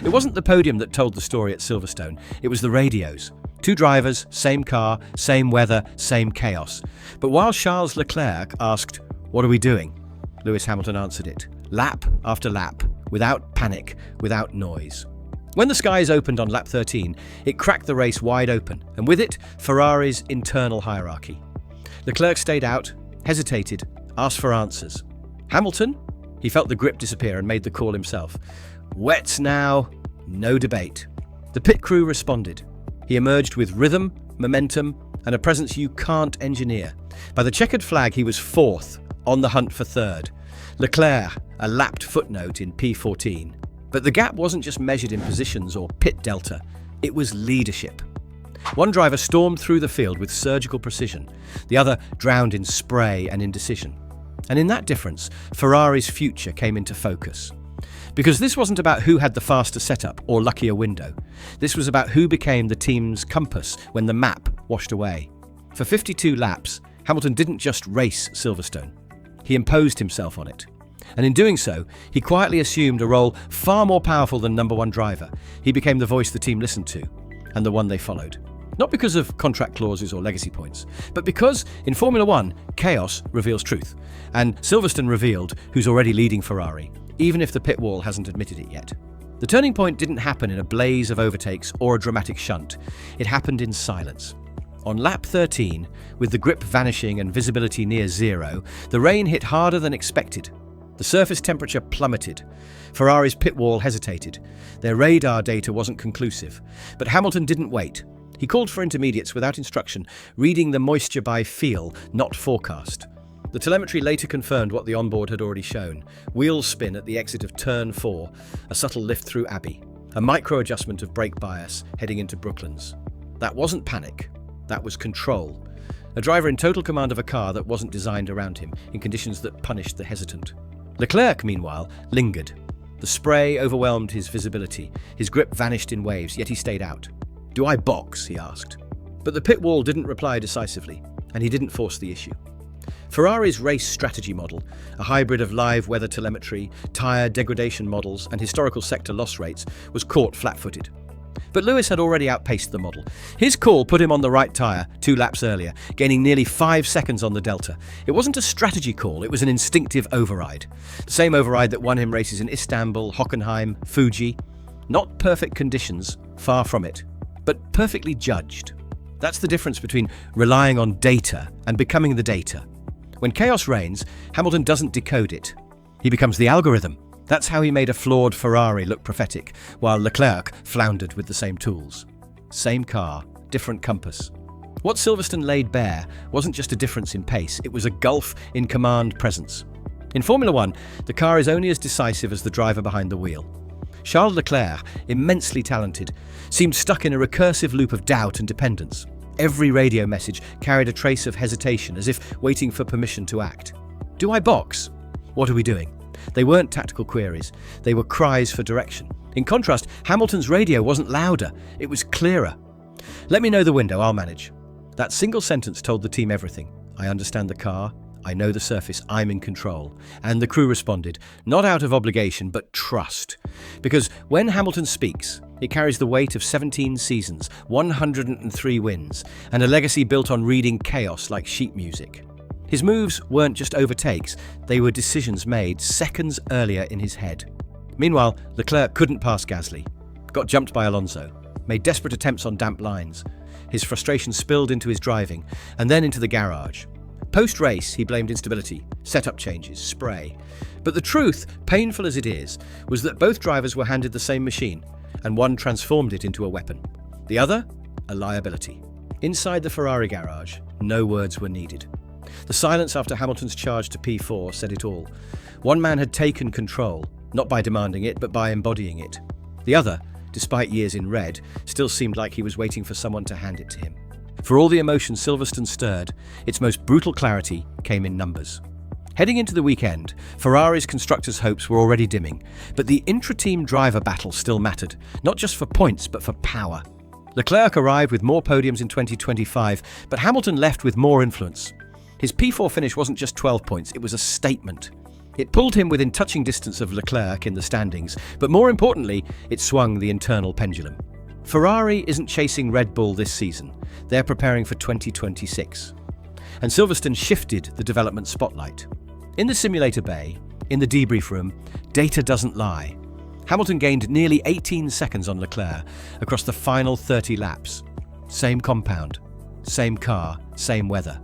It wasn't the podium that told the story at Silverstone, it was the radios. Two drivers, same car, same weather, same chaos. But while Charles Leclerc asked, "What are we doing?" Lewis Hamilton answered it, lap after lap, without panic, without noise. When the skies opened on lap 13, it cracked the race wide open, and with it, Ferrari's internal hierarchy. Leclerc stayed out, hesitated, asked for answers. Hamilton? He felt the grip disappear and made the call himself. Wets now, no debate. The pit crew responded. He emerged with rhythm, momentum, and a presence you can't engineer. By the checkered flag, he was fourth, on the hunt for third. Leclerc, a lapped footnote in P14. But the gap wasn't just measured in positions or pit delta, it was leadership. One driver stormed through the field with surgical precision, the other drowned in spray and indecision. And in that difference, Ferrari's future came into focus. Because this wasn't about who had the faster setup or luckier window. This was about who became the team's compass when the map washed away. For 52 laps, Hamilton didn't just race Silverstone. He imposed himself on it. And in doing so, he quietly assumed a role far more powerful than number one driver. He became the voice the team listened to, and the one they followed. Not because of contract clauses or legacy points, but because, in Formula One, chaos reveals truth. And Silverstone revealed who's already leading Ferrari, even if the pit wall hasn't admitted it yet. The turning point didn't happen in a blaze of overtakes or a dramatic shunt. It happened in silence. On lap 13, with the grip vanishing and visibility near zero, the rain hit harder than expected. The surface temperature plummeted. Ferrari's pit wall hesitated. Their radar data wasn't conclusive. But Hamilton didn't wait. He called for intermediates without instruction, reading the moisture by feel, not forecast. The telemetry later confirmed what the onboard had already shown. Wheel spin at the exit of turn 4, a subtle lift through Abbey, a micro-adjustment of brake bias heading into Brooklands. That wasn't panic. That was control. A driver in total command of a car that wasn't designed around him, in conditions that punished the hesitant. Leclerc, meanwhile, lingered. The spray overwhelmed his visibility. His grip vanished in waves, yet he stayed out. "Do I box?" he asked. But the pit wall didn't reply decisively, and he didn't force the issue. Ferrari's race strategy model, a hybrid of live weather telemetry, tyre degradation models, and historical sector loss rates, was caught flat-footed. But Lewis had already outpaced the model. His call put him on the right tyre 2 laps earlier, gaining nearly 5 seconds on the delta. It wasn't a strategy call, it was an instinctive override. The same override that won him races in Istanbul, Hockenheim, Fuji. Not perfect conditions, far from it, but perfectly judged. That's the difference between relying on data and becoming the data. When chaos reigns, Hamilton doesn't decode it. He becomes the algorithm. That's how he made a flawed Ferrari look prophetic, while Leclerc floundered with the same tools. Same car, different compass. What Silverstone laid bare wasn't just a difference in pace, it was a gulf in command presence. In Formula One, the car is only as decisive as the driver behind the wheel. Charles Leclerc, immensely talented, seemed stuck in a recursive loop of doubt and dependence. Every radio message carried a trace of hesitation, as if waiting for permission to act. "Do I box? What are we doing?" They weren't tactical queries, they were cries for direction. In contrast, Hamilton's radio wasn't louder, it was clearer. "Let me know the window, I'll manage." That single sentence told the team everything. "I understand the car, I know the surface, I'm in control." And the crew responded, not out of obligation, but trust. Because when Hamilton speaks, it carries the weight of 17 seasons, 103 wins, and a legacy built on reading chaos like sheet music. His moves weren't just overtakes, they were decisions made seconds earlier in his head. Meanwhile, Leclerc couldn't pass Gasly, got jumped by Alonso, made desperate attempts on damp lines. His frustration spilled into his driving, and then into the garage. Post-race, he blamed instability, setup changes, spray. But the truth, painful as it is, was that both drivers were handed the same machine, and one transformed it into a weapon. The other, a liability. Inside the Ferrari garage, no words were needed. The silence after Hamilton's charge to P4 said it all. One man had taken control, not by demanding it, but by embodying it. The other, despite years in red, still seemed like he was waiting for someone to hand it to him. For all the emotion Silverstone stirred, its most brutal clarity came in numbers. Heading into the weekend, Ferrari's constructors' hopes were already dimming, but the intra-team driver battle still mattered, not just for points, but for power. Leclerc arrived with more podiums in 2025, but Hamilton left with more influence. His P4 finish wasn't just 12 points, it was a statement. It pulled him within touching distance of Leclerc in the standings, but more importantly, it swung the internal pendulum. Ferrari isn't chasing Red Bull this season, they're preparing for 2026. And Silverstone shifted the development spotlight. In the simulator bay, in the debrief room, data doesn't lie. Hamilton gained nearly 18 seconds on Leclerc across the final 30 laps. Same compound, same car, same weather.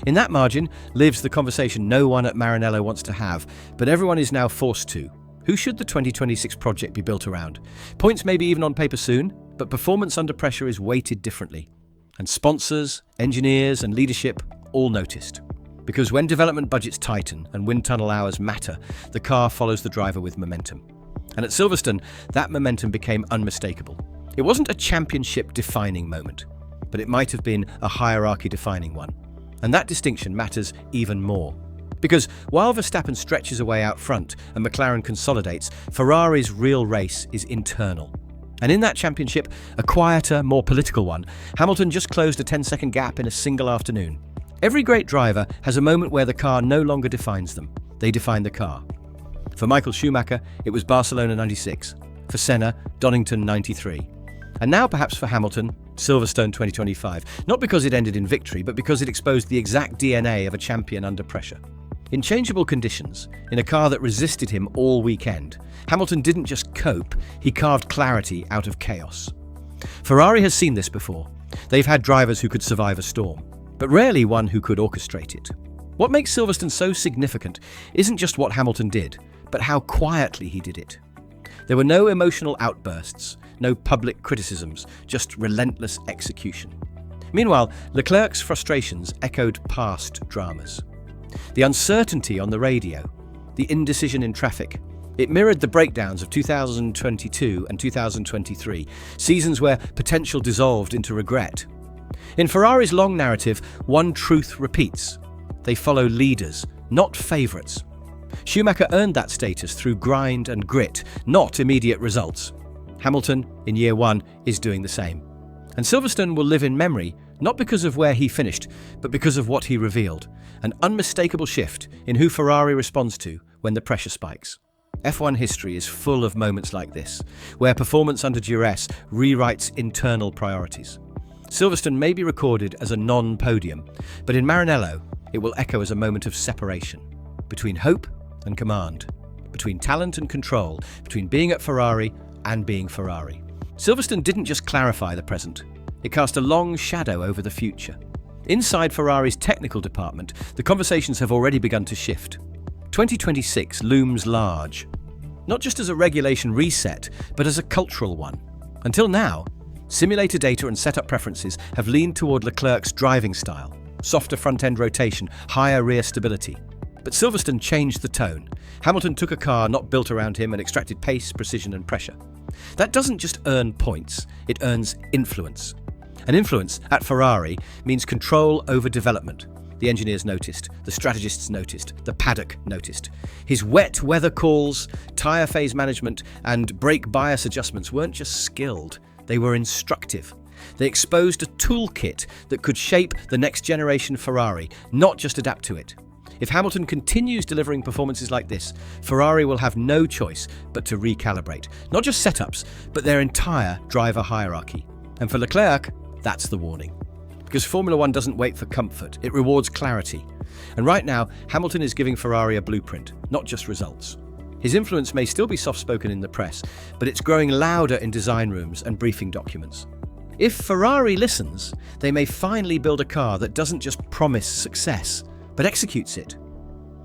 In that margin lives the conversation no one at Maranello wants to have, but everyone is now forced to. Who should the 2026 project be built around? Points may be even on paper soon, but performance under pressure is weighted differently. And sponsors, engineers and leadership all noticed. Because when development budgets tighten and wind tunnel hours matter, the car follows the driver with momentum. And at Silverstone, that momentum became unmistakable. It wasn't a championship-defining moment, but it might have been a hierarchy-defining one. And that distinction matters even more. Because while Verstappen stretches away out front and McLaren consolidates, Ferrari's real race is internal. And in that championship, a quieter, more political one, Hamilton just closed a 10-second gap in a single afternoon. Every great driver has a moment where the car no longer defines them. They define the car. For Michael Schumacher, it was Barcelona 96. For Senna, Donington 93. And now perhaps for Hamilton, Silverstone 2025. Not because it ended in victory, but because it exposed the exact DNA of a champion under pressure. In changeable conditions, in a car that resisted him all weekend, Hamilton didn't just cope, he carved clarity out of chaos. Ferrari has seen this before. They've had drivers who could survive a storm, but rarely one who could orchestrate it. What makes Silverstone so significant isn't just what Hamilton did, but how quietly he did it. There were no emotional outbursts, no public criticisms, just relentless execution. Meanwhile, Leclerc's frustrations echoed past dramas. The uncertainty on the radio, the indecision in traffic, it mirrored the breakdowns of 2022 and 2023, seasons where potential dissolved into regret. In Ferrari's long narrative, one truth repeats. They follow leaders, not favourites. Schumacher earned that status through grind and grit, not immediate results. Hamilton, in year one, is doing the same. And Silverstone will live in memory, not because of where he finished, but because of what he revealed. An unmistakable shift in who Ferrari responds to when the pressure spikes. F1 history is full of moments like this, where performance under duress rewrites internal priorities. Silverstone may be recorded as a non-podium, but in Maranello, it will echo as a moment of separation. Between hope and command. Between talent and control. Between being at Ferrari and being Ferrari. Silverstone didn't just clarify the present. It cast a long shadow over the future. Inside Ferrari's technical department, the conversations have already begun to shift. 2026 looms large, not just as a regulation reset, but as a cultural one. Until now, simulator data and setup preferences have leaned toward Leclerc's driving style, softer front-end rotation, higher rear stability. But Silverstone changed the tone. Hamilton took a car not built around him and extracted pace, precision and pressure. That doesn't just earn points, it earns influence. And influence, at Ferrari, means control over development. The engineers noticed, the strategists noticed, the paddock noticed. His wet weather calls, tyre phase management, and brake bias adjustments weren't just skilled, they were instructive. They exposed a toolkit that could shape the next generation Ferrari, not just adapt to it. If Hamilton continues delivering performances like this, Ferrari will have no choice but to recalibrate. Not just setups, but their entire driver hierarchy. And for Leclerc, that's the warning. Because Formula One doesn't wait for comfort, it rewards clarity. And right now, Hamilton is giving Ferrari a blueprint, not just results. His influence may still be soft-spoken in the press, but it's growing louder in design rooms and briefing documents. If Ferrari listens, they may finally build a car that doesn't just promise success, but executes it.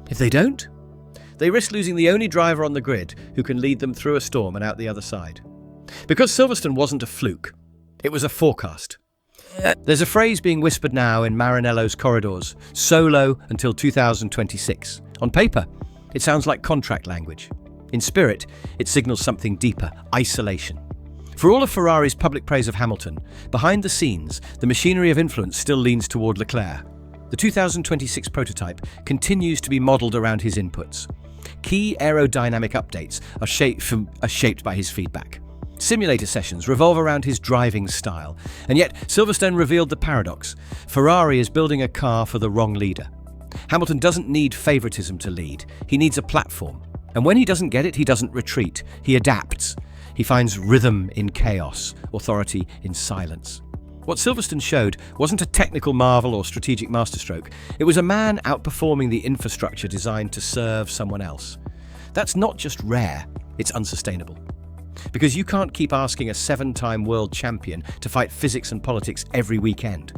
If they don't, they risk losing the only driver on the grid who can lead them through a storm and out the other side. Because Silverstone wasn't a fluke, it was a forecast. There's a phrase being whispered now in Maranello's corridors, solo until 2026. On paper, it sounds like contract language. In spirit, it signals something deeper, isolation. For all of Ferrari's public praise of Hamilton, behind the scenes, the machinery of influence still leans toward Leclerc. The 2026 prototype continues to be modelled around his inputs. Key aerodynamic updates are shaped by his feedback. Simulator sessions revolve around his driving style, and yet Silverstone revealed the paradox. Ferrari is building a car for the wrong leader. Hamilton doesn't need favoritism to lead. He needs a platform. And when he doesn't get it, he doesn't retreat. He adapts. He finds rhythm in chaos, authority in silence. What Silverstone showed wasn't a technical marvel or strategic masterstroke. It was a man outperforming the infrastructure designed to serve someone else. That's not just rare, it's unsustainable. Because you can't keep asking a 7-time world champion to fight physics and politics every weekend.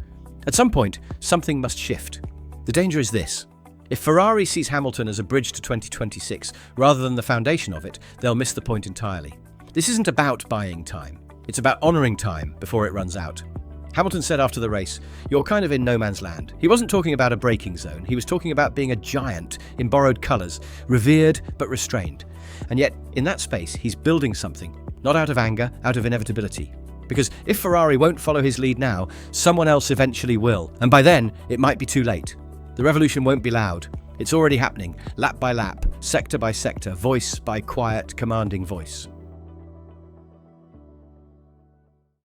At some point, something must shift. The danger is this. If Ferrari sees Hamilton as a bridge to 2026 rather than the foundation of it, they'll miss the point entirely. This isn't about buying time. It's about honouring time before it runs out. Hamilton said after the race, "You're kind of in no man's land." He wasn't talking about a braking zone. He was talking about being a giant in borrowed colours, revered but restrained. And yet, in that space, he's building something, not out of anger, out of inevitability. Because if Ferrari won't follow his lead now, someone else eventually will. And by then, it might be too late. The revolution won't be loud. It's already happening, lap by lap, sector by sector, voice by quiet, commanding voice.